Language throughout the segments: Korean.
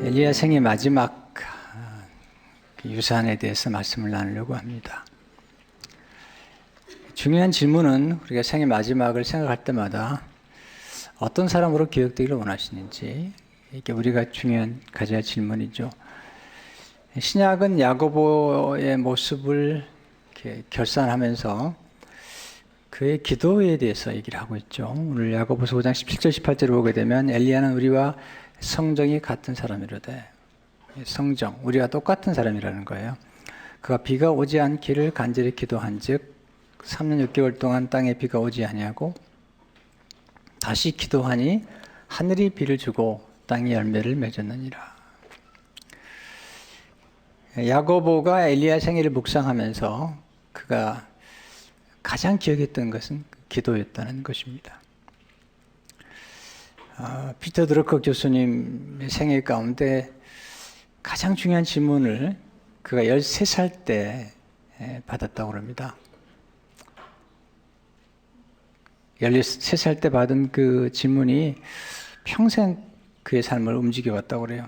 엘리야 생의 마지막 유산에 대해서 말씀을 나누려고 합니다. 중요한 질문은 우리가 생의 마지막을 생각할 때마다 어떤 사람으로 기억되기를 원하시는지, 이게 우리가 가져야 할 질문이죠. 신약은 야고보의 모습을 이렇게 결산하면서 그의 기도에 대해서 얘기를 하고 있죠. 오늘 야고보서 5장 17절 18절을 보게 되면 엘리야는 우리와 성정이 같은 사람이로되, 성정, 우리가 똑같은 사람이라는 거예요. 그가 비가 오지 않기를 간절히 기도한즉 3년 6개월 동안 땅에 비가 오지 아니하고 다시 기도하니 하늘이 비를 주고 땅이 열매를 맺었느니라. 야고보가 엘리야 생애를 묵상하면서 그가 가장 기억했던 것은 기도였다는 것입니다. 피터 드러커 교수님의 생애 가운데 가장 중요한 질문을 그가 13살 때 받았다고 합니다. 13살 때 받은 그 질문이 평생 그의 삶을 움직여왔다고 그래요.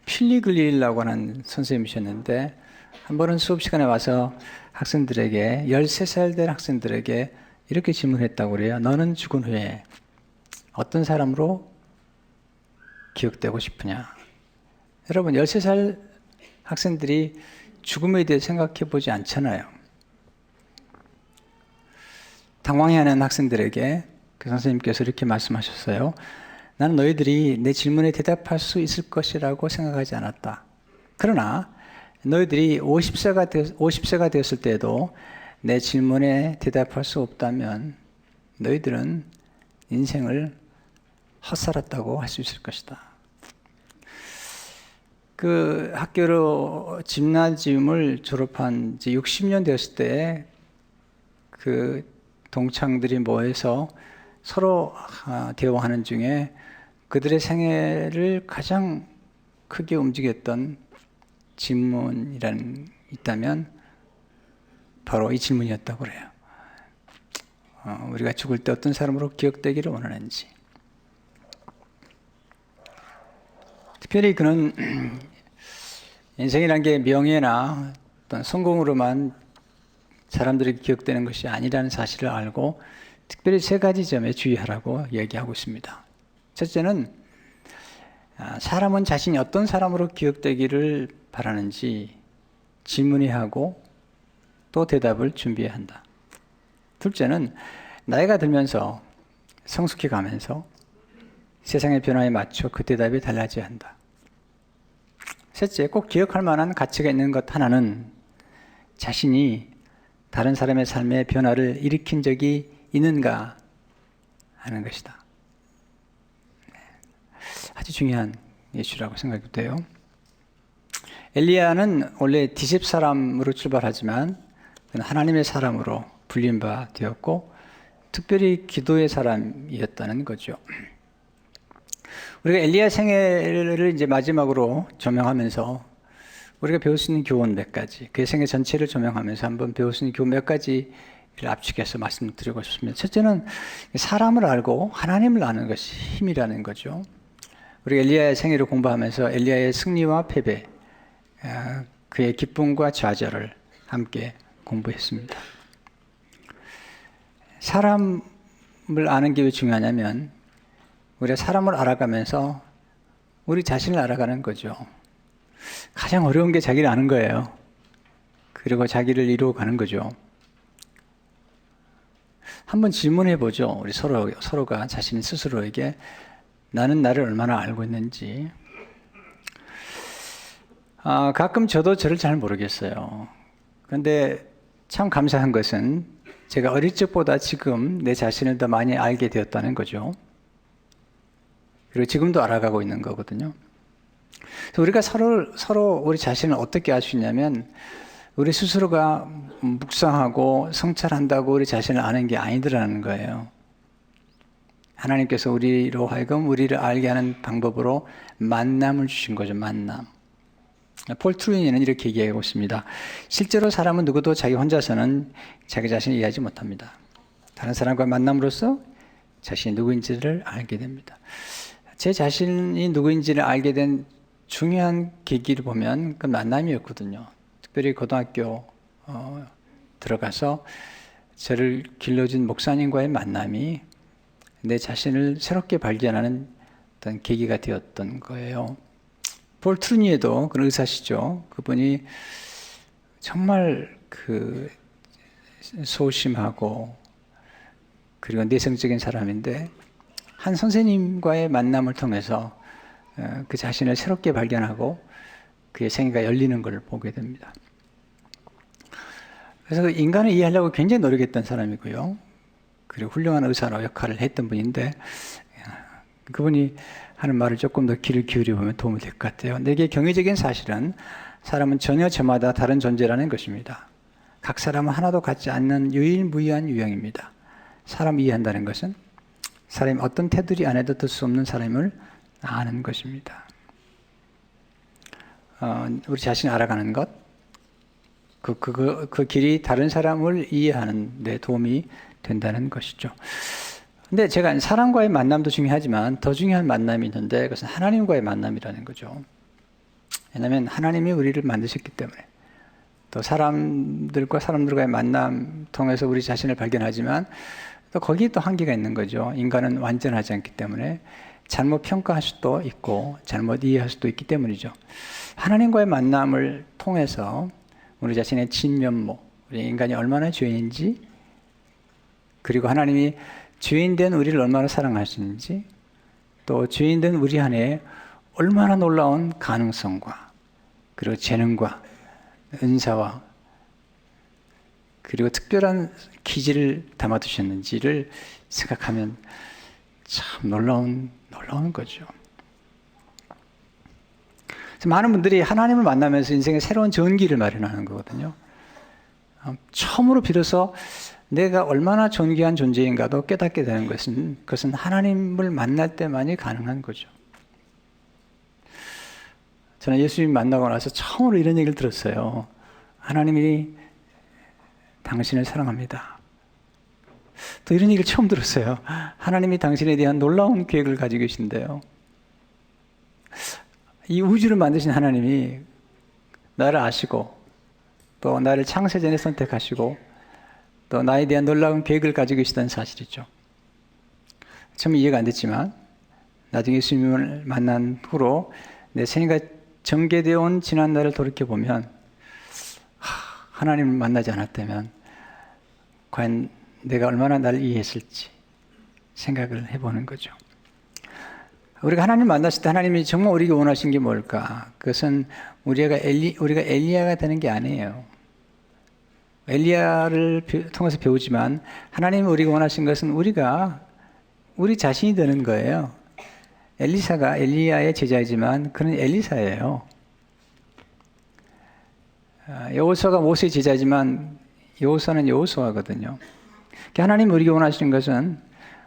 필리글리라고 하는 선생님이셨는데 한 번은 수업 시간에 와서 학생들에게, 13살 된 학생들에게 이렇게 질문했다고 그래요. 너는 죽은 후에 어떤 사람으로 기억되고 싶으냐? 여러분, 13살 학생들이 죽음에 대해 생각해 보지 않잖아요. 당황해하는 학생들에게 그 선생님께서 이렇게 말씀하셨어요. 나는 너희들이 내 질문에 대답할 수 있을 것이라고 생각하지 않았다. 그러나 너희들이 50세가 되었을 때에도 내 질문에 대답할 수 없다면 너희들은 인생을 헛살았다고 할 수 있을 것이다. 그 학교로 짐나지움을 졸업한 지 60년 되었을 때 그 동창들이 모여서 서로 대화하는 중에 그들의 생애를 가장 크게 움직였던 질문이라는 있다면 바로 이 질문이었다고 그래요. 우리가 죽을 때 어떤 사람으로 기억되기를 원하는지. 특별히 그는 인생이란 게 명예나 어떤 성공으로만 사람들에게 기억되는 것이 아니라는 사실을 알고 특별히 3가지 점에 주의하라고 얘기하고 있습니다. 첫째는 사람은 자신이 어떤 사람으로 기억되기를 바라는지 질문해하고 또 대답을 준비해야 한다. 둘째는 나이가 들면서 성숙해 가면서 세상의 변화에 맞춰 그 대답이 달라져야 한다. 셋째, 꼭 기억할 만한 가치가 있는 것 하나는 자신이 다른 사람의 삶에 변화를 일으킨 적이 있는가 하는 것이다. 아주 중요한 이슈라고 생각이 돼요. 엘리야는 원래 디셉 사람으로 출발하지만 하나님의 사람으로 불린 바 되었고 특별히 기도의 사람이었다는 거죠. 우리가 엘리야 생애를 이제 마지막으로 조명하면서 우리가 배울 수 있는 교훈 몇 가지, 그의 생애 전체를 조명하면서 한번 배울 수 있는 교훈 몇 가지를 압축해서 말씀드리고 싶습니다. 첫째는 사람을 알고 하나님을 아는 것이 힘이라는 거죠. 우리가 엘리야의 생애를 공부하면서 엘리야의 승리와 패배, 그의 기쁨과 좌절을 함께 공부했습니다. 사람을 아는 게 왜 중요하냐면 우리가 사람을 알아가면서 우리 자신을 알아가는 거죠. 가장 어려운 게 자기를 아는 거예요. 그리고 자기를 이루어가는 거죠. 한번 질문해 보죠. 우리 서로가 자신 스스로에게 나는 나를 얼마나 알고 있는지. 가끔 저도 저를 잘 모르겠어요. 그런데 참 감사한 것은 제가 어릴 적보다 지금 내 자신을 더 많이 알게 되었다는 거죠. 그리고 지금도 알아가고 있는 거거든요. 그래서 우리가 서로 우리 자신을 어떻게 알 수 있냐면 우리 스스로가 묵상하고 성찰한다고 우리 자신을 아는 게 아니더라는 거예요. 하나님께서 우리로 하여금 우리를 알게 하는 방법으로 만남을 주신 거죠. 만남. 폴 트루이는 이렇게 얘기하고 있습니다. 실제로 사람은 누구도 자기 혼자서는 자기 자신을 이해하지 못합니다. 다른 사람과 만남으로써 자신이 누구인지를 알게 됩니다. 제 자신이 누구인지를 알게 된 중요한 계기를 보면 그 만남이었거든요. 특별히 고등학교 들어가서 저를 길러준 목사님과의 만남이 내 자신을 새롭게 발견하는 어떤 계기가 되었던 거예요. 폴 트루니에도 그런 의사시죠. 그분이 정말 그 소심하고 그리고 내성적인 사람인데 한 선생님과의 만남을 통해서 그 자신을 새롭게 발견하고 그의 생애가 열리는 걸 보게 됩니다. 그래서 인간을 이해하려고 굉장히 노력했던 사람이고요. 그리고 훌륭한 의사로 역할을 했던 분인데 그분이 하는 말을 조금 더 귀를 기울여 보면 도움이 될 것 같아요. 내게 경이적인 사실은 사람은 전혀 저마다 다른 존재라는 것입니다. 각 사람은 하나도 같지 않는 유일무이한 유형입니다. 사람 이해한다는 것은 사람이 어떤 테두리 안에도 들 수 없는 사람을 아는 것입니다. 우리 자신을 알아가는 것, 그 길이 다른 사람을 이해하는 데 도움이 된다는 것이죠. 근데 제가 사람과의 만남도 중요하지만 더 중요한 만남이 있는데 그것은 하나님과의 만남이라는 거죠. 왜냐하면 하나님이 우리를 만드셨기 때문에 또 사람들과의 만남 통해서 우리 자신을 발견하지만 또 거기에 또 한계가 있는 거죠. 인간은 완전하지 않기 때문에 잘못 평가할 수도 있고 잘못 이해할 수도 있기 때문이죠. 하나님과의 만남을 통해서 우리 자신의 진면모, 우리 인간이 얼마나 죄인인지 그리고 하나님이 죄인된 우리를 얼마나 사랑하시는지 또 죄인된 우리 안에 얼마나 놀라운 가능성과 그리고 재능과 은사와 그리고 특별한 기질을 담아두셨는지를 생각하면 참 놀라운 거죠. 그래서 많은 분들이 하나님을 만나면서 인생의 새로운 전기를 마련하는 거거든요. 처음으로 비로소 내가 얼마나 존귀한 존재인가도 깨닫게 되는 그것은 하나님을 만날 때만이 가능한 거죠. 저는 예수님 만나고 나서 처음으로 이런 얘기를 들었어요. 하나님이 당신을 사랑합니다. 또 이런 얘기를 처음 들었어요. 하나님이 당신에 대한 놀라운 계획을 가지고 계신데요. 이 우주를 만드신 하나님이 나를 아시고 또 나를 창세전에 선택하시고 또 나에 대한 놀라운 계획을 가지고 계시다는 사실이죠. 처음 이해가 안 됐지만 나중에 예수님을 만난 후로 내 생애가 전개되어 온 지난 날을 돌이켜보면 하나님을 만나지 않았다면 과연 내가 얼마나 나를 이해했을지 생각을 해보는 거죠. 우리가 하나님을 만났을 때 하나님이 정말 우리에게 원하신 게 뭘까? 그것은 우리가 엘리야가 되는 게 아니에요. 엘리야를 통해서 배우지만 하나님이 우리가 원하신 것은 우리 자신이 되는 거예요. 엘리사가 엘리야의 제자이지만 그는 엘리사예요. 여호수아가 모세의 제자이지만 여호수아는 여호수아거든요. 하나님이 우리에게 원하시는 것은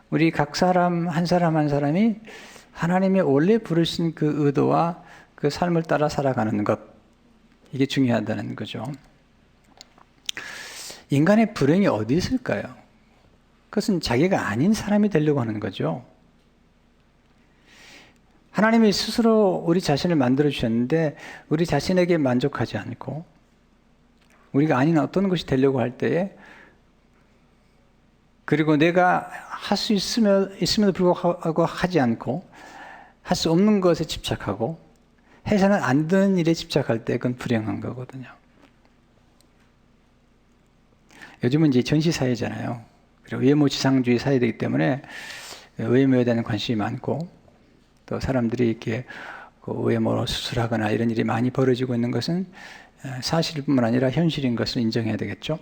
우리 각 사람 한 사람이 하나님의 원래 부르신 그 의도와 그 삶을 따라 살아가는 것, 이게 중요하다는 거죠. 인간의 불행이 어디 있을까요? 그것은 자기가 아닌 사람이 되려고 하는 거죠. 하나님이 스스로 우리 자신을 만들어 주셨는데 우리 자신에게 만족하지 않고 우리가 아닌 어떤 것이 되려고 할 때에 그리고 내가 할 수 있음에도 불구하고 하지 않고 할 수 없는 것에 집착하고 해서는 안 되는 일에 집착할 때 그건 불행한 거거든요. 요즘은 이제 전시사회잖아요. 그리고 외모지상주의 사회이기 때문에 외모에 대한 관심이 많고 또 사람들이 이렇게 외모로 수술하거나 이런 일이 많이 벌어지고 있는 것은 사실뿐만 아니라 현실인 것을 인정해야 되겠죠.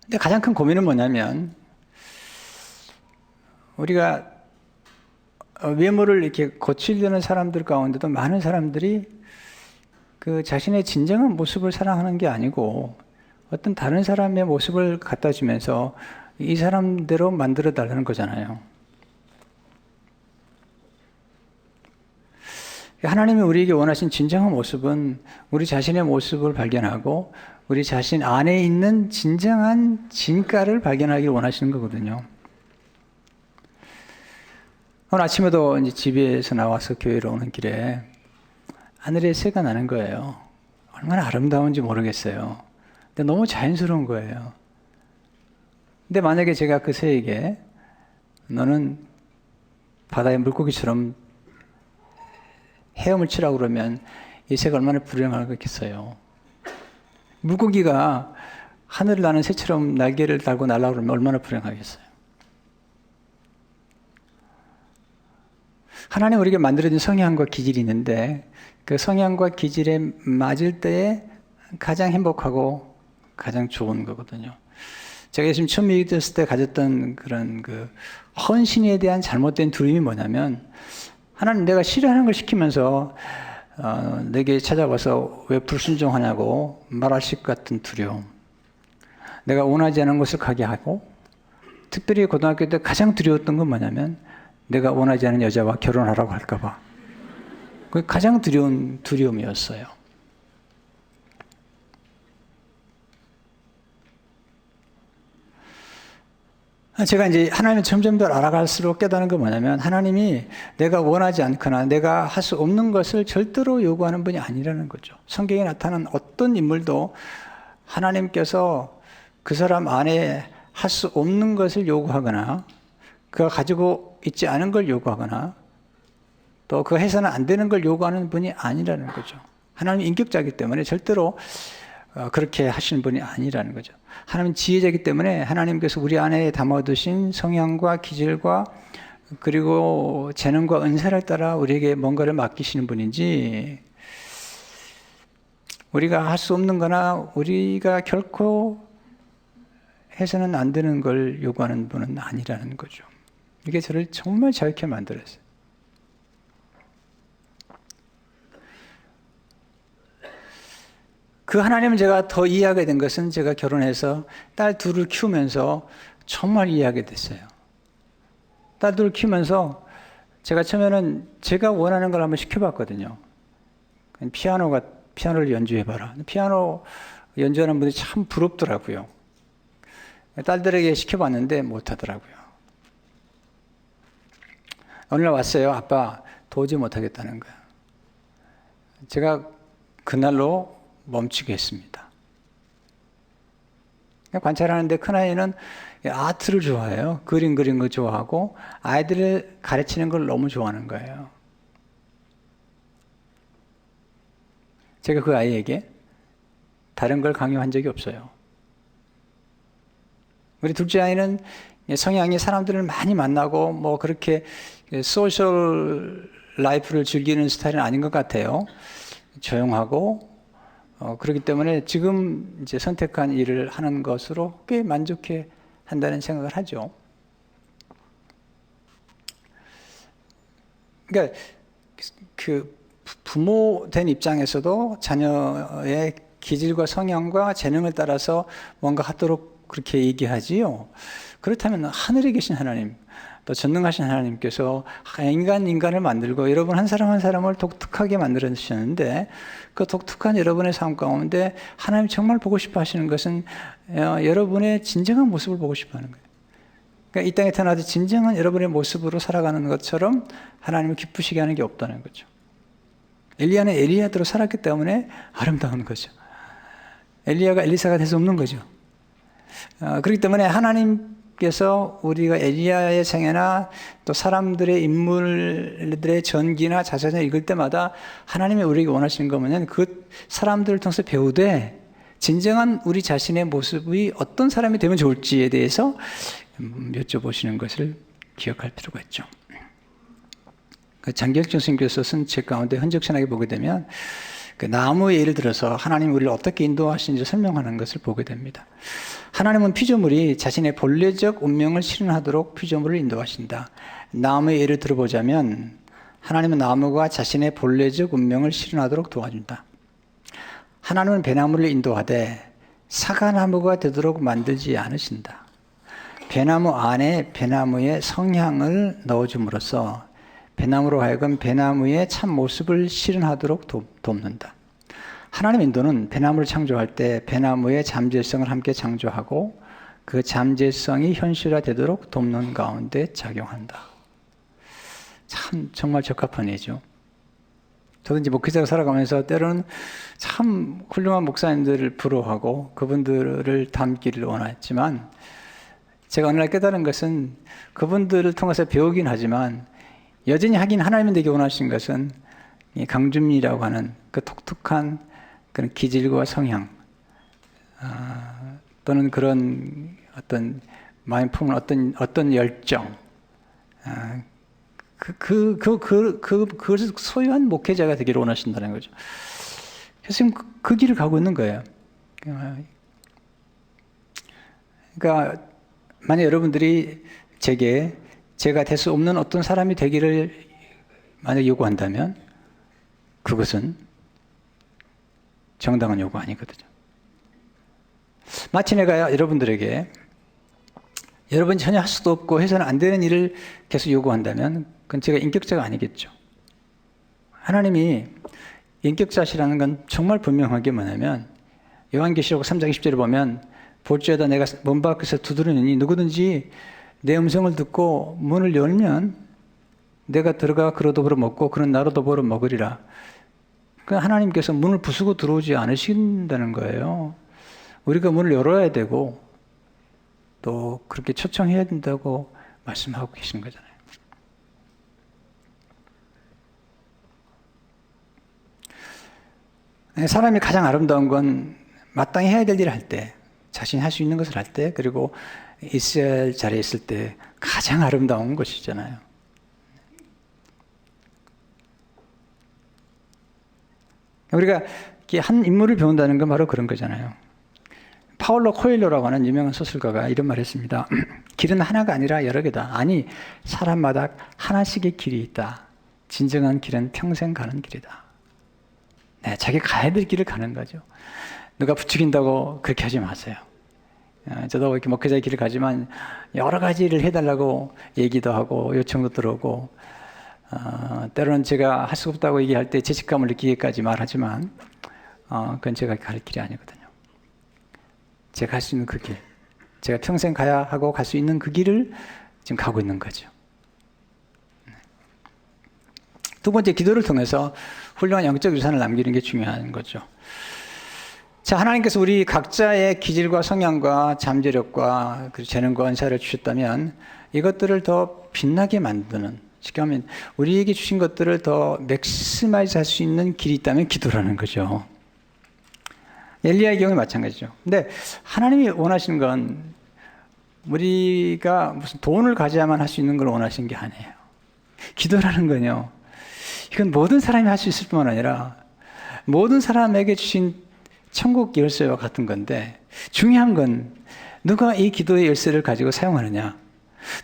근데 가장 큰 고민은 뭐냐면 우리가 외모를 이렇게 고치려는 사람들 가운데도 많은 사람들이 그 자신의 진정한 모습을 사랑하는 게 아니고 어떤 다른 사람의 모습을 갖다 주면서 이 사람대로 만들어 달라는 거잖아요. 하나님이 우리에게 원하신 진정한 모습은 우리 자신의 모습을 발견하고 우리 자신 안에 있는 진정한 진가를 발견하기를 원하시는 거거든요. 오늘 아침에도 이제 집에서 나와서 교회로 오는 길에 하늘에 새가 나는 거예요. 얼마나 아름다운지 모르겠어요. 근데 너무 자연스러운 거예요. 근데 만약에 제가 그 새에게 너는 바다의 물고기처럼 헤엄을 치라고 그러면 이 새가 얼마나 불행하겠어요. 물고기가 하늘을 나는 새처럼 날개를 달고 날아오고 그러면 얼마나 불행하겠어요. 하나님 우리에게 만들어진 성향과 기질이 있는데 그 성향과 기질에 맞을 때에 가장 행복하고 가장 좋은 거거든요. 제가 예수님 처음 믿었을 때 가졌던 그런 그 헌신에 대한 잘못된 두려움이 뭐냐면 하나님 내가 싫어하는 걸 시키면서 내게 찾아와서 왜 불순종하냐고 말하실 것 같은 두려움. 내가 원하지 않은 것을 가게 하고 특별히 고등학교 때 가장 두려웠던 건 뭐냐면 내가 원하지 않은 여자와 결혼하라고 할까 봐. 그게 가장 두려운 두려움이었어요. 제가 이제 하나님을 점점 더 알아갈수록 깨닫는 건 뭐냐면 하나님이 내가 원하지 않거나 내가 할 수 없는 것을 절대로 요구하는 분이 아니라는 거죠. 성경에 나타난 어떤 인물도 하나님께서 그 사람 안에 할 수 없는 것을 요구하거나 그가 가지고 있지 않은 걸 요구하거나 또 그가 해서는 안 되는 걸 요구하는 분이 아니라는 거죠. 하나님이 인격자이기 때문에 절대로 그렇게 하시는 분이 아니라는 거죠. 하나님은 지혜자이기 때문에 하나님께서 우리 안에 담아두신 성향과 기질과 그리고 재능과 은사를 따라 우리에게 뭔가를 맡기시는 분인지 우리가 할 수 없는 거나 우리가 결코 해서는 안 되는 걸 요구하는 분은 아니라는 거죠. 이게 저를 정말 자유케 만들었어요. 그 하나님을 제가 더 이해하게 된 것은 제가 결혼해서 딸 둘을 키우면서 정말 이해하게 됐어요. 딸 둘을 키우면서 제가 처음에는 제가 원하는 걸 한번 시켜봤거든요. 피아노를 연주해봐라. 피아노 연주하는 분들이 참 부럽더라고요. 딸들에게 시켜봤는데 못하더라고요. 어느 날 왔어요. 아빠 도저히 못하겠다는 거야. 제가 그날로 멈추게 했습니다. 관찰하는데 큰아이는 아트를 좋아해요. 그림 그리는 거 좋아하고 아이들을 가르치는 걸 너무 좋아하는 거예요. 제가 그 아이에게 다른 걸 강요한 적이 없어요. 우리 둘째 아이는 성향이 사람들을 많이 만나고 뭐 그렇게 소셜 라이프를 즐기는 스타일은 아닌 것 같아요. 조용하고 그렇기 때문에 지금 이제 선택한 일을 하는 것으로 꽤 만족해 한다는 생각을 하죠. 그러니까 그 부모 된 입장에서도 자녀의 기질과 성향과 재능을 따라서 뭔가 하도록 그렇게 얘기하지요. 그렇다면 하늘에 계신 하나님, 또 전능하신 하나님께서 인간을 만들고 여러분 한 사람 한 사람을 독특하게 만들어 주셨는데 그 독특한 여러분의 삶 가운데 하나님 정말 보고 싶어 하시는 것은 여러분의 진정한 모습을 보고 싶어 하는 거예요. 그러니까 이 땅에 태어나도 진정한 여러분의 모습으로 살아가는 것처럼 하나님을 기쁘시게 하는 게 없다는 거죠. 엘리야는 엘리야대로 살았기 때문에 아름다운 거죠. 엘리야가 엘리사가 될 수 없는 거죠. 그렇기 때문에 하나님께서 우리가 엘리야의 생애나 또 사람들의 인물들의 전기나 자서전을 읽을 때마다 하나님이 우리에게 원하시는 거 뭐냐면 그 사람들을 통해서 배우되 진정한 우리 자신의 모습이 어떤 사람이 되면 좋을지에 대해서 여쭤보시는 것을 기억할 필요가 있죠. 장기혁정 선생님께서 쓴 책 가운데 흔적신학에 보게 되면 그 나무의 예를 들어서 하나님 우리를 어떻게 인도하시는지 설명하는 것을 보게 됩니다. 하나님은 피조물이 자신의 본래적 운명을 실현하도록 피조물을 인도하신다. 나무의 예를 들어보자면 하나님은 나무가 자신의 본래적 운명을 실현하도록 도와준다. 하나님은 배나무를 인도하되 사과나무가 되도록 만들지 않으신다. 배나무 안에 배나무의 성향을 넣어줌으로써 배나무로 하여금 배나무의 참 모습을 실현하도록 돕는다. 하나님의 인도는 배나무를 창조할 때 배나무의 잠재성을 함께 창조하고 그 잠재성이 현실화되도록 돕는 가운데 작용한다. 참 정말 적합한 예죠. 저도 이제 목회자로 살아가면서 때로는 참 훌륭한 목사님들을 부러워하고 그분들을 닮기를 원했지만 제가 어느 날 깨달은 것은 그분들을 통해서 배우긴 하지만 여전히 하긴 하나님이 되게 원하신 것은 이 강준민이라고 하는 그 독특한 그런 기질과 성향, 또는 그런 어떤 마음 품은 어떤 열정, 그것을 소유한 목회자가 되기를 원하신다는 거죠. 그래서 지금 그 길을 가고 있는 거예요. 그러니까 만약 여러분들이 제가 될 수 없는 어떤 사람이 되기를 만약 요구한다면 그것은 정당한 요구 아니거든요. 마치 내가 여러분들에게 여러분이 전혀 할 수도 없고 해서는 안 되는 일을 계속 요구한다면 그건 제가 인격자가 아니겠죠. 하나님이 인격자시라는 건 정말 분명하게 뭐냐면 요한계시록 3장 20절을 보면 볼지어다 내가 문 밖에서 두드리니 누구든지 내 음성을 듣고 문을 열면 내가 들어가 그로 더불어 먹고 그는 나로 더불어 먹으리라. 그러니까 하나님께서 문을 부수고 들어오지 않으신다는 거예요. 우리가 문을 열어야 되고 또 그렇게 초청해야 된다고 말씀하고 계신 거잖아요. 사람이 가장 아름다운 건 마땅히 해야 될 일을 할 때, 자신이 할 수 있는 것을 할 때, 그리고 있어야 할 자리에 있을 때 가장 아름다운 것이잖아요. 우리가 한 인물을 배운다는 건 바로 그런 거잖아요. 파울로 코엘료라고 하는 유명한 소설가가 이런 말을 했습니다. 길은 하나가 아니라 여러 개다. 아니, 사람마다 하나씩의 길이 있다. 진정한 길은 평생 가는 길이다. 네, 자기 가야 될 길을 가는 거죠. 누가 부추긴다고 그렇게 하지 마세요. 저도 이렇게 목회자의 길을 가지만 여러 가지 일을 해달라고 얘기도 하고 요청도 들어오고 때로는 제가 할 수 없다고 얘기할 때 죄책감을 느끼기까지 말하지만 그건 제가 갈 길이 아니거든요. 제가 갈 수 있는 그 길, 제가 평생 가야 하고 갈 수 있는 그 길을 지금 가고 있는 거죠. 두 번째, 기도를 통해서 훌륭한 영적 유산을 남기는 게 중요한 거죠. 자, 하나님께서 우리 각자의 기질과 성향과 잠재력과 그리고 재능과 은사를 주셨다면 이것들을 더 빛나게 만드는, 쉽게 하면 우리에게 주신 것들을 더 맥시마이즈 할 수 있는 길이 있다면 기도라는 거죠. 엘리야의 경우에 마찬가지죠. 근데 하나님이 원하시는 건 우리가 무슨 돈을 가져야만 할 수 있는 걸 원하시는 게 아니에요. 기도라는 건요, 이건 모든 사람이 할 수 있을 뿐만 아니라 모든 사람에게 주신 천국 열쇠와 같은 건데, 중요한 건 누가 이 기도의 열쇠를 가지고 사용하느냐,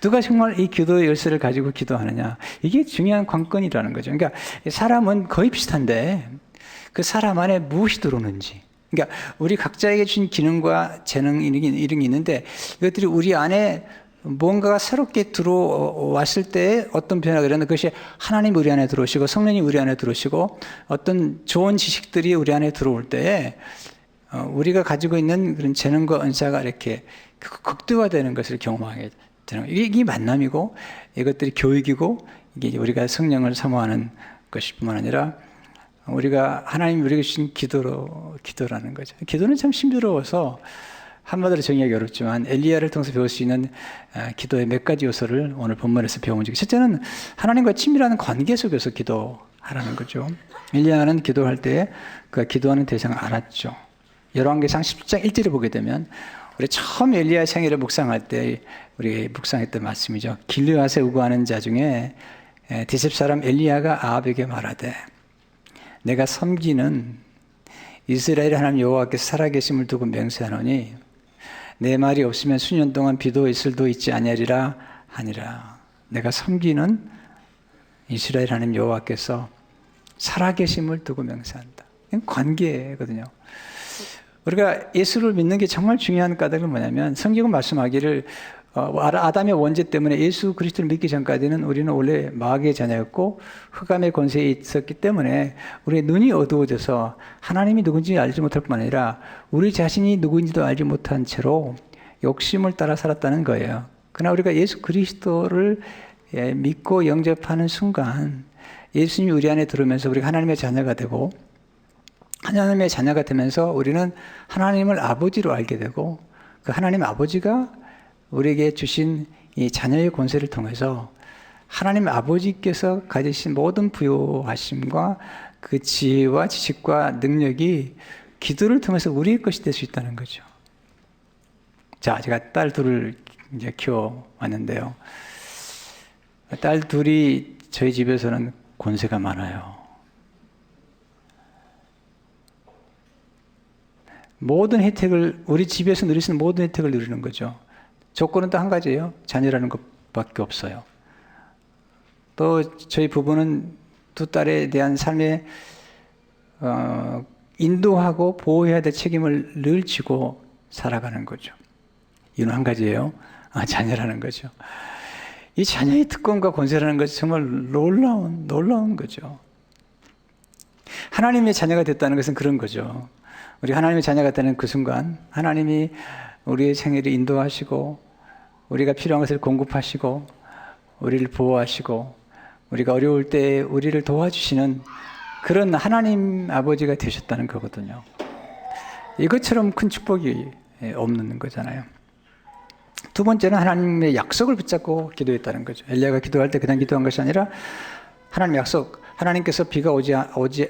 누가 정말 이 기도의 열쇠를 가지고 기도하느냐, 이게 중요한 관건이라는 거죠. 그러니까 사람은 거의 비슷한데 그 사람 안에 무엇이 들어오는지, 그러니까 우리 각자에게 주신 기능과 재능 이런 게 있는데 이것들이 우리 안에 뭔가가 새롭게 들어왔을 때 어떤 변화가 일어나는, 그것이 하나님 우리 안에 들어오시고 성령님 우리 안에 들어오시고 어떤 좋은 지식들이 우리 안에 들어올 때에 우리가 가지고 있는 그런 재능과 은사가 이렇게 극대화되는 것을 경험하게 되는 거예요. 이게 만남이고 이것들이 교육이고 이게 우리가 성령을 사모하는 것일 뿐만 아니라 우리가 하나님이 우리에게 주신 기도라는 거죠. 기도는 참 힘들어서 한마디로 정의하기 어렵지만 엘리야를 통해서 배울 수 있는 기도의 몇 가지 요소를 오늘 본문에서 배워본 적이, 첫째는 하나님과 친밀한 관계 속에서 기도하라는 거죠. 엘리야는 기도할 때 그 기도하는 대상을 알았죠. 열왕기상 17장 1절을 보게 되면 우리 처음 엘리야의 생애를 묵상할 때 우리 묵상했던 말씀이죠. 길르앗에 우거하는 자 중에 디셉 사람 엘리야가 아합에게 말하되 내가 섬기는 이스라엘 하나님 여호와께서 살아계심을 두고 맹세하노니 내 말이 없으면 수년 동안 비도 이슬도 있지 아니하리라 하니라. 내가 섬기는 이스라엘 하나님 여호와께서 살아계심을 두고 맹세한다. 이건 관계거든요. 우리가 예수를 믿는 게 정말 중요한 까닭은 뭐냐면 성경은 말씀하기를 아담의 원죄 때문에 예수 그리스도를 믿기 전까지는 우리는 원래 마귀의 자녀였고 흑암의 권세에 있었기 때문에 우리의 눈이 어두워져서 하나님이 누군지 알지 못할 뿐만 아니라 우리 자신이 누구인지도 알지 못한 채로 욕심을 따라 살았다는 거예요. 그러나 우리가 예수 그리스도를 믿고 영접하는 순간 예수님이 우리 안에 들어오면서 우리가 하나님의 자녀가 되고 하나님의 자녀가 되면서 우리는 하나님을 아버지로 알게 되고 그 하나님 아버지가 우리에게 주신 이 자녀의 권세를 통해서 하나님 아버지께서 가지신 모든 부요하심과 그 지혜와 지식과 능력이 기도를 통해서 우리의 것이 될 수 있다는 거죠. 자, 제가 딸 둘을 이제 키워왔는데요. 딸 둘이 저희 집에서는 권세가 많아요. 모든 혜택을, 우리 집에서 누릴 수 있는 모든 혜택을 누리는 거죠. 조건은 또 한 가지예요. 자녀라는 것밖에 없어요. 또 저희 부부는 두 딸에 대한 삶에 인도하고 보호해야 될 책임을 늘 지고 살아가는 거죠. 이는 한 가지예요. 자녀라는 거죠. 이 자녀의 특권과 권세라는 것이 정말 놀라운 거죠. 하나님의 자녀가 됐다는 것은 그런 거죠. 우리 하나님의 자녀가 되는 그 순간 하나님이 우리의 생애를 인도하시고 우리가 필요한 것을 공급하시고 우리를 보호하시고 우리가 어려울 때 우리를 도와주시는 그런 하나님 아버지가 되셨다는 거거든요. 이것처럼 큰 축복이 없는 거잖아요. 두 번째는 하나님의 약속을 붙잡고 기도했다는 거죠. 엘리야가 기도할 때 그냥 기도한 것이 아니라 하나님 약속, 하나님께서 비가 오지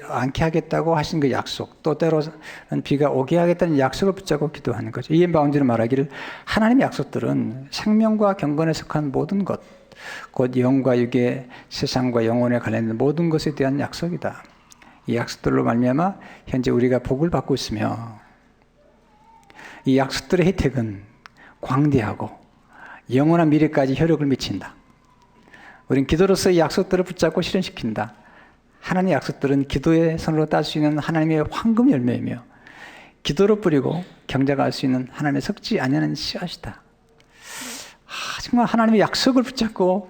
않게 하겠다고 하신 그 약속, 또 때로는 비가 오게 하겠다는 약속을 붙잡고 기도하는 거죠. 이엔 바운드는 말하기를 하나님의 약속들은 생명과 경건에 속한 모든 것, 곧 영과 육의 세상과 영혼에 관련된 모든 것에 대한 약속이다. 이 약속들로 말미암아 현재 우리가 복을 받고 있으며 이 약속들의 혜택은 광대하고 영원한 미래까지 효력을 미친다. 우린 기도로서 이 약속들을 붙잡고 실현시킨다. 하나님의 약속들은 기도의 손으로 딸 수 있는 하나님의 황금 열매이며 기도로 뿌리고 경작할 수 있는 하나님의 썩지 아니하는 씨앗이다. 정말 하나님의 약속을 붙잡고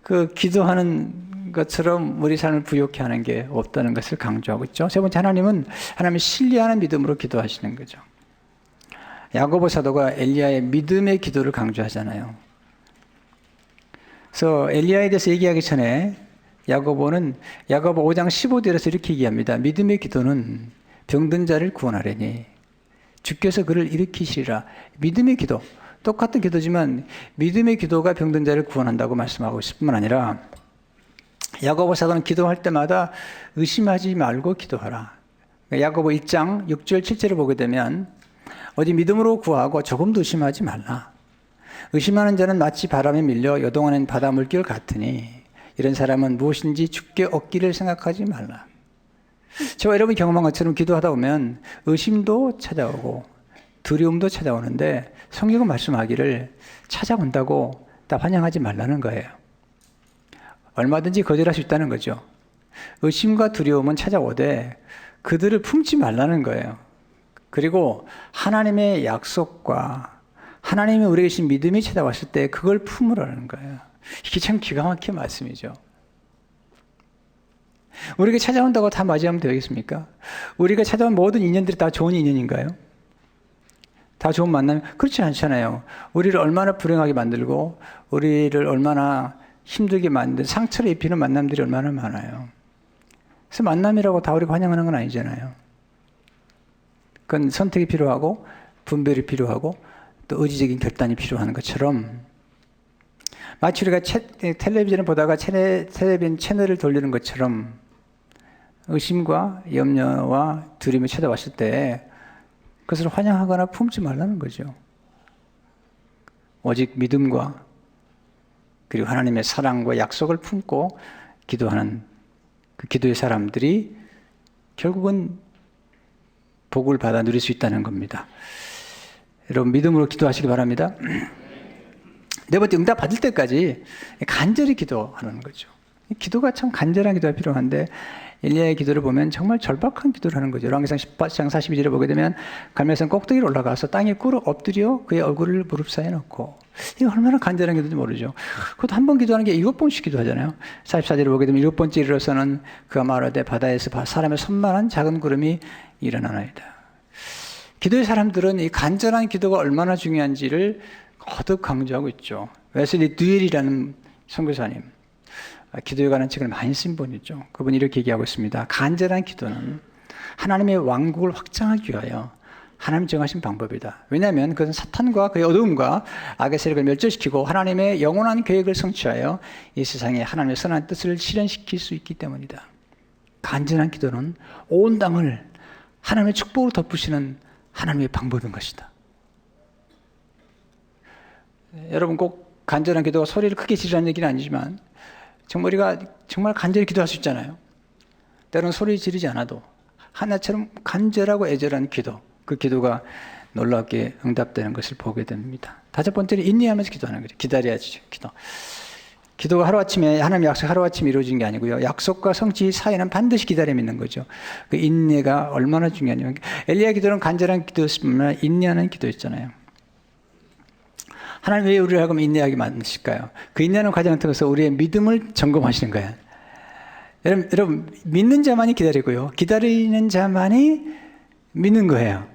그 기도하는 것처럼 우리 삶을 부욕해 하는 게 없다는 것을 강조하고 있죠. 세 번째, 하나님은 하나님을 신뢰하는 믿음으로 기도하시는 거죠. 야고보 사도가 엘리야의 믿음의 기도를 강조하잖아요. 그래서 엘리야에 대해서 얘기하기 전에 야고보는 야고보 5장 15절에서 이렇게 얘기합니다. 믿음의 기도는 병든 자를 구원하려니 주께서 그를 일으키시리라. 믿음의 기도, 똑같은 기도지만 믿음의 기도가 병든 자를 구원한다고 말씀하고 있을 뿐만 아니라 야고보 사도는 기도할 때마다 의심하지 말고 기도하라. 야고보 1장 6절 7절을 보게 되면 어디 믿음으로 구하고 조금도 의심하지 말라. 의심하는 자는 마치 바람에 밀려 여동하는 바다 물결 같으니 이런 사람은 무엇인지 주께 얻기를 생각하지 말라. 저와 여러분이 경험한 것처럼 기도하다 보면 의심도 찾아오고 두려움도 찾아오는데 성경은 말씀하기를 찾아온다고 다 환영하지 말라는 거예요. 얼마든지 거절할 수 있다는 거죠. 의심과 두려움은 찾아오되 그들을 품지 말라는 거예요. 그리고 하나님의 약속과 하나님이 우리에게 주신 믿음이 찾아왔을 때 그걸 품으라는 거예요. 이게 참 기가 막힌 말씀이죠. 우리에게 찾아온다고 다 맞이하면 되겠습니까? 우리가 찾아온 모든 인연들이 다 좋은 인연인가요? 다 좋은 만남? 그렇지 않잖아요. 우리를 얼마나 불행하게 만들고 우리를 얼마나 힘들게 만든 상처를 입히는 만남들이 얼마나 많아요. 그래서 만남이라고 다 우리가 환영하는 건 아니잖아요. 그건 선택이 필요하고 분별이 필요하고 또 의지적인 결단이 필요한 것처럼 마치 우리가 텔레비전을 보다가 텔레비전 채널을 돌리는 것처럼 의심과 염려와 두려움이 찾아왔을 때 그것을 환영하거나 품지 말라는 거죠. 오직 믿음과 그리고 하나님의 사랑과 약속을 품고 기도하는 그 기도의 사람들이 결국은 복을 받아 누릴 수 있다는 겁니다. 여러분 믿음으로 기도하시기 바랍니다. 네 번째, 응답 받을 때까지 간절히 기도하는 거죠. 기도가 참 간절한 기도가 필요한데 엘리야의 기도를 보면 정말 절박한 기도를 하는 거죠. 열왕기상 18장 42절에 보게 되면 갈멜산 꼭대기로 올라가서 땅에 꿇어 엎드려 그의 얼굴을 무릎 사이에 넣고, 이거 얼마나 간절한 기도인지 모르죠. 그것도 한 번 기도하는 게 7번씩 기도하잖아요. 44절에 보게 되면 7번째 이르러서는 그가 말하되 바다에서 사람의 손만한 작은 구름이 일어나나이다. 기도의 사람들은 이 간절한 기도가 얼마나 중요한지를 거듭 강조하고 있죠. 웨슬리 듀엘이라는 선교사님, 기도에 관한 책을 많이 쓴 분이죠. 그분이 이렇게 얘기하고 있습니다. 간절한 기도는 하나님의 왕국을 확장하기 위하여 하나님 정하신 방법이다. 왜냐하면 그것은 사탄과 그의 어두움과 악의 세력을 멸절시키고 하나님의 영원한 계획을 성취하여 이 세상에 하나님의 선한 뜻을 실현시킬 수 있기 때문이다. 간절한 기도는 온 땅을 하나님의 축복으로 덮으시는 하나님의 방법인 것이다. 여러분 꼭 간절한 기도가 소리를 크게 지르라는 얘기는 아니지만 정말 우리가 정말 간절히 기도할 수 있잖아요. 때로는 소리 지르지 않아도 하나처럼 간절하고 애절한 기도, 그 기도가 놀랍게 응답되는 것을 보게 됩니다. 다섯 번째는 인내하면서 기도하는 거예요. 기다려야지 기도. 기도가 하루아침에 하나님의 약속 하루아침에 이루어진 게 아니고요. 약속과 성취 사이에는 반드시 기다림이 있는 거죠. 그 인내가 얼마나 중요하냐면 엘리야 기도는 간절한 기도였으면 아니라 인내하는 기도였잖아요. 하나님 왜 우리를 하고 인내하게 만드실까요? 그 인내하는 과정을 통해서 우리의 믿음을 점검하시는 거예요. 여러분 믿는 자만이 기다리고요. 기다리는 자만이 믿는 거예요.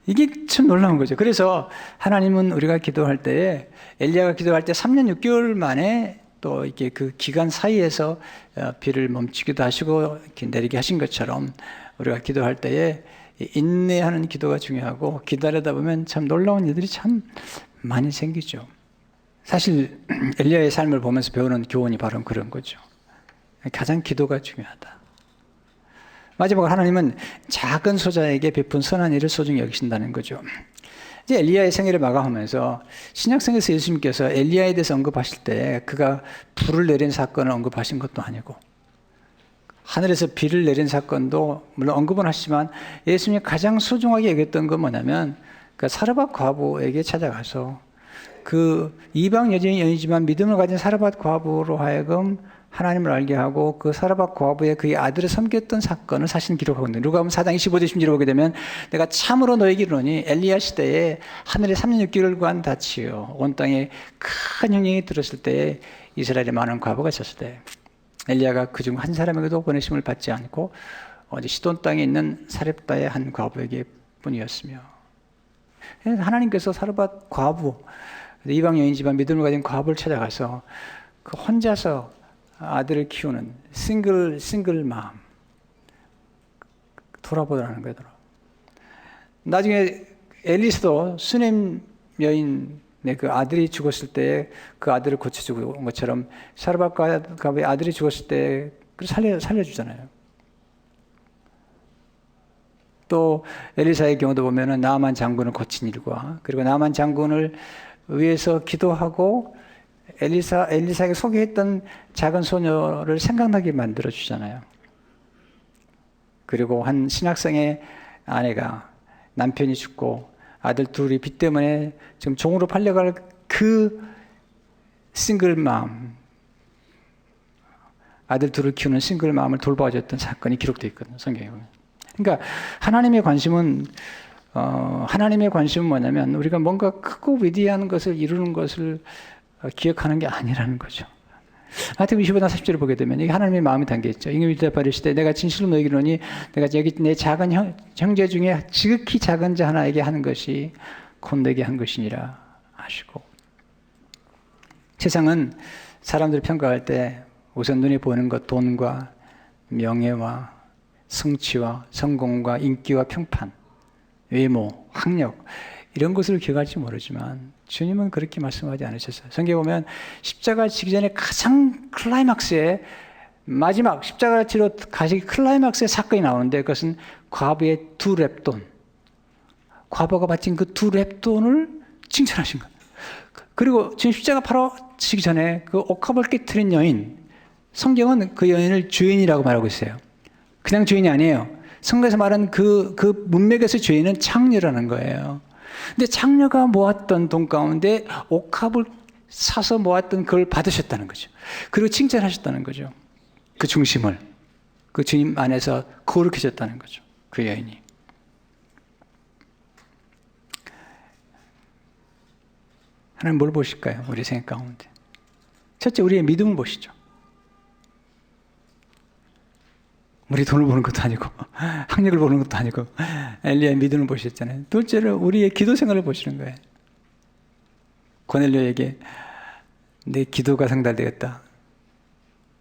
이게 참 놀라운 거죠. 그래서 하나님은 우리가 기도할 때에 엘리야가 기도할 때 3년 6개월 만에 또 이렇게 그 기간 사이에서 비를 멈추기도 하시고 이렇게 내리게 하신 것처럼 우리가 기도할 때에 인내하는 기도가 중요하고 기다리다 보면 참 놀라운 일들이 참 많이 생기죠. 사실 엘리야의 삶을 보면서 배우는 교훈이 바로 그런 거죠. 가장 기도가 중요하다. 마지막으로 하나님은 작은 소자에게 베푼 선한 일을 소중히 여기신다는 거죠. 이제 엘리야의 생애를 마감하면서 신약성에서 예수님께서 엘리야에 대해서 언급하실 때 그가 불을 내린 사건을 언급하신 것도 아니고 하늘에서 비를 내린 사건도 물론 언급은 하시지만 예수님이 가장 소중하게 여겼던 건 뭐냐면 그 사르밧 과부에게 찾아가서 그 이방 여인이지만 믿음을 가진 사르밧 과부로 하여금 하나님을 알게 하고 그 사르밧 과부의 그의 아들을 섬겼던 사건을 사실 기록하고 있는데 누가복음 4장 25절 16절을 보게 되면 내가 참으로 너에게 이르노니 엘리야 시대에 하늘에 3년 6개월간 닫히어 온 땅에 큰 형령이 들었을 때에 이스라엘에 많은 과부가 있었을 때 엘리야가 그중 한 사람에게도 보내심을 받지 않고 어디 시돈 땅에 있는 사렙다의 한 과부에게 뿐이었으며 하나님께서 사르밧 과부 이방 여인이지만 믿음을 가진 과부를 찾아가서 그 혼자서 아들을 키우는 싱글 맘 돌아보라는 거더라. 나중에 엘리스도 수넴 여인의 그 아들이 죽었을 때 그 아들을 고쳐주고 온 것처럼 사르밧 과부의 아들이 죽었을 때 살려주잖아요. 또 엘리사의 경우도 보면은 나아만 장군을 고친 일과 그리고 나아만 장군을 위해서 기도하고 엘리사에게 소개했던 작은 소녀를 생각나게 만들어 주잖아요. 그리고 한 신학생의 아내가 남편이 죽고 아들 둘이 빚 때문에 지금 종으로 팔려갈 그 싱글맘 아들 둘을 키우는 싱글맘을 돌봐줬던 사건이 기록되어 있거든요. 성경에 보면. 그러니까 하나님의 관심은 뭐냐면 우리가 뭔가 크고 위대한 것을 이루는 것을 기억하는 게 아니라는 거죠. 마태복음 25장 40절을 보게 되면 이게 하나님의 마음이 담겨있죠. 임금이 대답하시되 내가 진실로 너에게 이르노니 내가 여기 내 작은 형제 중에 지극히 작은 자 하나에게 하는 것이 곧 내게 한 것이니라 하시고 세상은 사람들을 평가할 때 우선 눈에 보이는 것 돈과 명예와 성취와 성공과 인기와 평판 외모, 학력 이런 것을 기억할지 모르지만 주님은 그렇게 말씀하지 않으셨어요. 성경에 보면 십자가 지기 전에 가장 클라이막스의 마지막 십자가를 치러 가시기 클라이막스의 사건이 나오는데 그것은 과부의 2렙돈 과부가 바친 그 2렙돈을 칭찬하신 거예요. 그리고 지금 십자가 바로 지기 전에 그 옥합을 깨트린 여인 성경은 그 여인을 주인이라고 말하고 있어요. 그냥 주인이 아니에요. 성경에서 말하는 그 문맥에서 주인은 창녀라는 거예요. 근데 창녀가 모았던 돈 가운데 옥합을 사서 모았던 그걸 받으셨다는 거죠. 그리고 칭찬하셨다는 거죠. 그 중심을. 그 주님 안에서 거룩해졌다는 거죠. 그 여인이. 하나님 뭘 보실까요? 우리 생각 가운데. 첫째, 우리의 믿음을 보시죠. 우리 돈을 보는 것도 아니고 학력을 보는 것도 아니고 엘리야의 믿음을 보셨잖아요. 둘째로 우리의 기도 생활을 보시는 거예요. 고넬료에게 내 기도가 상달되었다.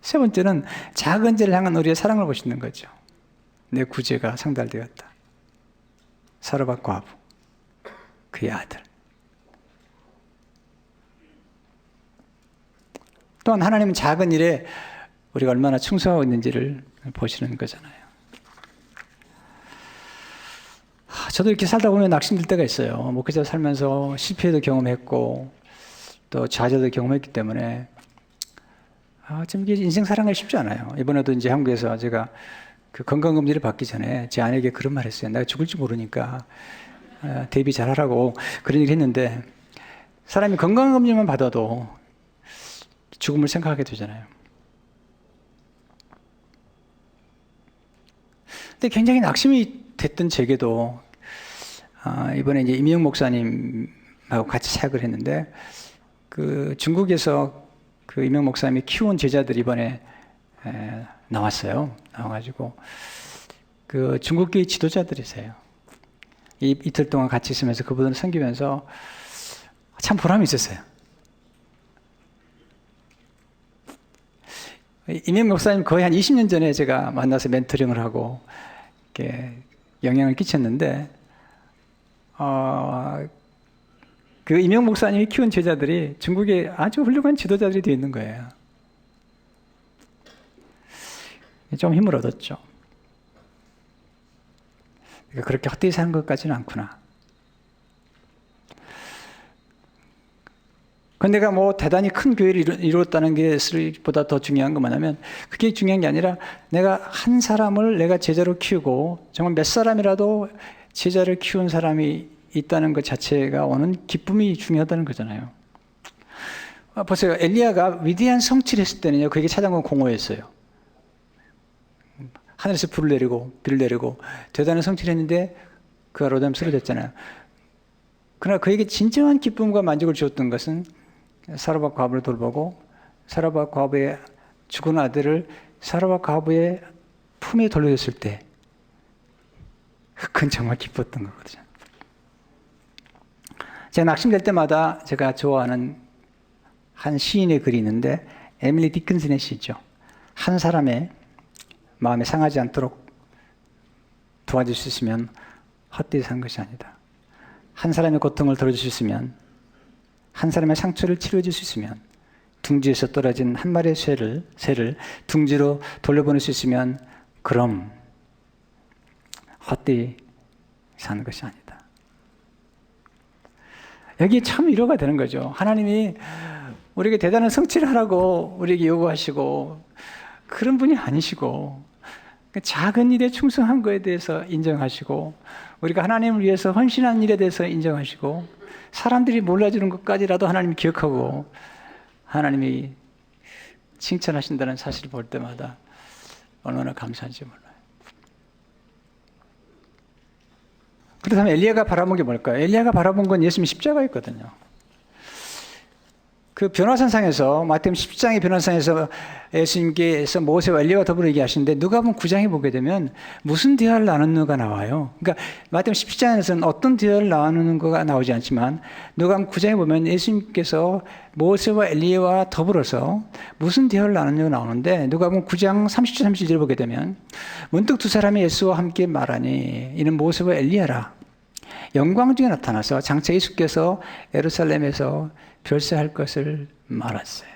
세 번째는 작은 죄를 향한 우리의 사랑을 보시는 거죠. 내 구제가 상달되었다. 사르밧 과부, 그의 아들. 또한 하나님은 작은 일에 우리가 얼마나 충성하고 있는지를 보시는 거잖아요. 저도 이렇게 살다 보면 낙심될 때가 있어요. 목회자 살면서 실패도 경험했고 또 좌절도 경험했기 때문에 좀 이게 인생 살아가기 쉽지 않아요. 이번에도 이제 한국에서 제가 그 건강검진을 받기 전에 제 아내에게 그런 말 했어요. 내가 죽을지 모르니까 대비 잘하라고 그런 얘기를 했는데, 사람이 건강검진만 받아도 죽음을 생각하게 되잖아요. 근데 굉장히 낙심이 됐던 제게도 이번에 이제 임영 목사님하고 같이 사역을 했는데, 그 중국에서 그 임영 목사님이 키운 제자들이 이번에 나왔어요. 나와가지고 그 중국계 지도자들이세요. 이틀 동안 같이 있으면서 그분을 섬기면서 참 보람이 있었어요. 임영 목사님 거의 한 20년 전에 제가 만나서 멘토링을 하고 이렇게 영향을 끼쳤는데, 그 임영 목사님이 키운 제자들이 중국에 아주 훌륭한 지도자들이 되어 있는 거예요. 좀 힘을 얻었죠. 그러니까 그렇게 헛되이 사는 것까지는 않구나. 근데 내가 뭐 대단히 큰 교회를 이루었다는 것보다 더 중요한 건 뭐냐면, 그게 중요한 게 아니라 내가 한 사람을 내가 제자로 키우고 정말 몇 사람이라도 제자를 키운 사람이 있다는 것 자체가 오는 기쁨이 중요하다는 거잖아요. 보세요. 엘리야가 위대한 성취를 했을 때는요, 그에게 찾아온 건 공허였어요. 하늘에서 불을 내리고 비를 내리고 대단한 성취를 했는데 그가 로담 쓰러졌잖아요. 그러나 그에게 진정한 기쁨과 만족을 주었던 것은 사르밧 과부를 돌보고 사르밧 과부의 죽은 아들을 사르밧 과부의 품에 돌려줬을 때, 그건 정말 기뻤던 거거든요. 제가 낙심될 때마다 제가 좋아하는 한 시인의 글이 있는데, 에밀리 디킨슨의 시죠. 한 사람의 마음에 상하지 않도록 도와줄 수 있으면 헛되이 산 것이 아니다. 한 사람의 고통을 덜어줄 수 있으면, 한 사람의 상처를 치료해줄 수 있으면, 둥지에서 떨어진 한 마리의 새를 둥지로 돌려보낼 수 있으면, 그럼 헛되이 사는 것이 아니다. 여기에 참 위로가 되는 거죠. 하나님이 우리에게 대단한 성취를 하라고 우리에게 요구하시고 그런 분이 아니시고, 작은 일에 충성한 것에 대해서 인정하시고, 우리가 하나님을 위해서 헌신한 일에 대해서 인정하시고, 사람들이 몰라주는 것까지라도 하나님이 기억하고 하나님이 칭찬하신다는 사실을 볼 때마다 얼마나 감사한지 몰라요. 그렇다면 엘리야가 바라본 게 뭘까요? 엘리야가 바라본 건 예수님 십자가였거든요. 그 변화산상에서, 마태복음 10장의 변화산상에서 예수님께서 모세와 엘리야와 더불어 얘기하시는데, 누가복음 9장에 보게 되면 무슨 대화를 나누는가 나와요. 그러니까 마태복음 10장에서는 어떤 대화를 나누는 거가 나오지 않지만, 누가복음 9장에 보면 예수님께서 모세와 엘리야와 더불어서 무슨 대화를 나누는가 나오는데, 누가복음 9장 30절 31절을 보게 되면 문득 두 사람이 예수와 함께 말하니 이는 모세와 엘리야라. 영광 중에 나타나서 장차 예수께서 예루살렘에서 별세할 것을 말았어요.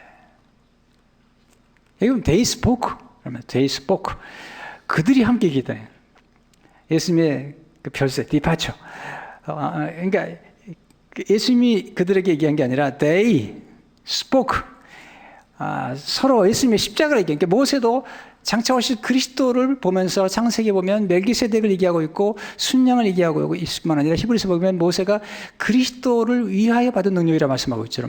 이건 they spoke. 그러면 they spoke. 그들이 함께 기도해요. 예수님의 그 별세, 디파처. 그러니까 예수님이 그들에게 얘기한 게 아니라 they spoke. 서로 예수님의 십자가를 얘기해요. 그러니까 모세도 장차 오실 그리스도를 보면서 창세기에 보면 멜기세덱을 얘기하고 있고 순양을 얘기하고 있을 뿐만 아니라 히브리서 보면 모세가 그리스도를 위하여 받은 능력이라 말씀하고 있죠.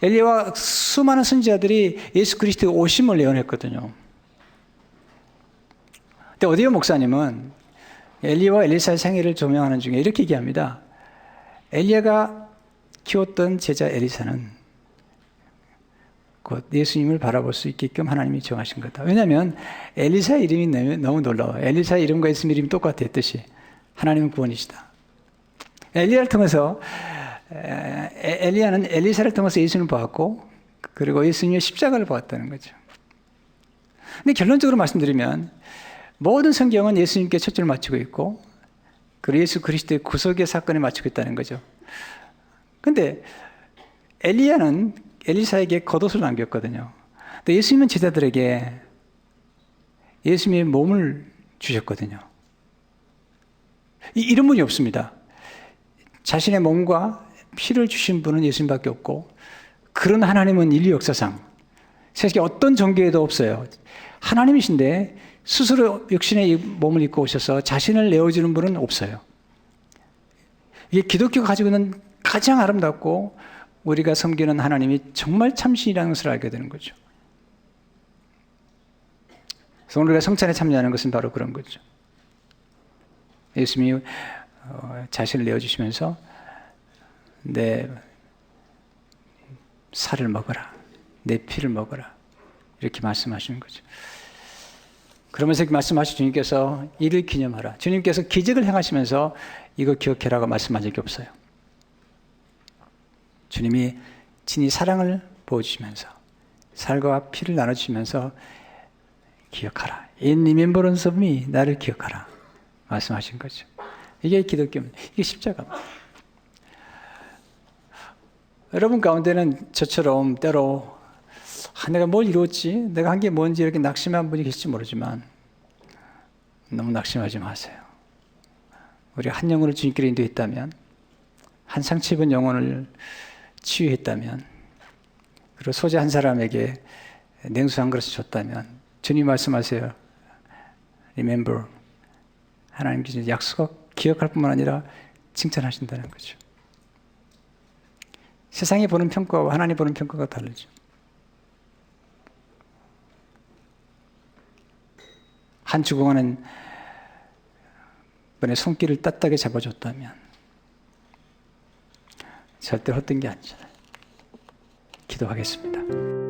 엘리야와 수많은 선지자들이 예수 그리스도의 오심을 예언했거든요. 근데 어디오 목사님은 엘리야와 엘리사의 생애를 조명하는 중에 이렇게 얘기합니다. 엘리야가 키웠던 제자 엘리사는 곧 예수님을 바라볼 수 있게끔 하나님이 정하신 거다. 왜냐하면 엘리사 이름이 너무 놀라워요. 엘리사 이름과 예수님 이름이 똑같아 했듯이 하나님은 구원이시다. 엘리야를 통해서 엘리야는 엘리사를 통해서 예수님을 보았고, 그리고 예수님의 십자가를 보았다는 거죠. 근데 결론적으로 말씀드리면 모든 성경은 예수님께 초점을 맞추고 있고 그리고 예수 그리스도의 구속의 사건에 맞추고 있다는 거죠. 근데 엘리야는 엘리사에게 겉옷을 남겼거든요. 근데 예수님은 제자들에게 예수님의 몸을 주셨거든요. 이런 분이 없습니다. 자신의 몸과 피를 주신 분은 예수님밖에 없고 그런 하나님은 인류 역사상 세계 어떤 종교에도 없어요. 하나님이신데 스스로 육신의 몸을 입고 오셔서 자신을 내어주는 분은 없어요. 이게 기독교가 가지고 있는 가장 아름답고 우리가 섬기는 하나님이 정말 참신이라는 것을 알게 되는 거죠. 그래서 오늘 우리가 성찬에 참여하는 것은 바로 그런 거죠. 예수님이 자신을 내어주시면서 내 살을 먹어라, 내 피를 먹어라 이렇게 말씀하시는 거죠. 그러면서 이렇게 말씀하신 주님께서 이를 기념하라. 주님께서 기적을 행하시면서 이거 기억해라고 말씀한 적이 없어요. 주님이 친히 사랑을 보여주시면서 살과 피를 나눠주시면서 기억하라. In remembrance of me, 나를 기억하라 말씀하신 거죠. 이게 기독교입니다. 이게 십자가입니다. 여러분 가운데는 저처럼 때로 내가 뭘 이루었지? 내가 한 게 뭔지 이렇게 낙심한 분이 계실지 모르지만 너무 낙심하지 마세요. 우리가 한 영혼을 주님께로 인도했다면 한 상처 입은 영혼을 치유했다면 그리고 소재 한 사람에게 냉수 한 그릇을 줬다면 주님 말씀하세요. Remember. 하나님께서 약속 기억할 뿐만 아니라 칭찬하신다는 거죠. 세상이 보는 평가와 하나님 보는 평가가 다르죠. 한 죽어가는 분의 손길을 따뜻하게 잡아줬다면 절대 헛된 게 아니잖아요. 기도하겠습니다.